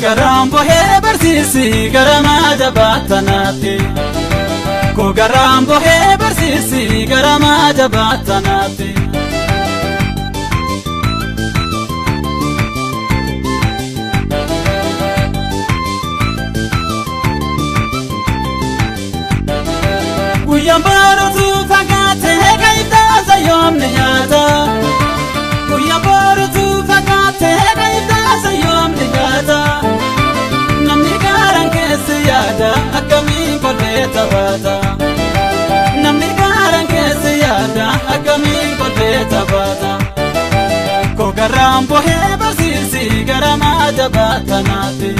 Kogaram bohe barsisi garama jabatanate. Kogaram bohe barsisi garama jabatanate. Uyambaro tu fagate kaita sayom niyata. Uyambaro tu fagate kaita sayom niyata. Namni garan kesi yada akami kode tabata. Namni garan kesi yada akami kode tabata. Kogaram bohe barsisi garama jabatanate.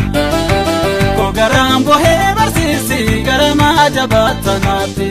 Kogaram bohe barsisi garama jabatanate.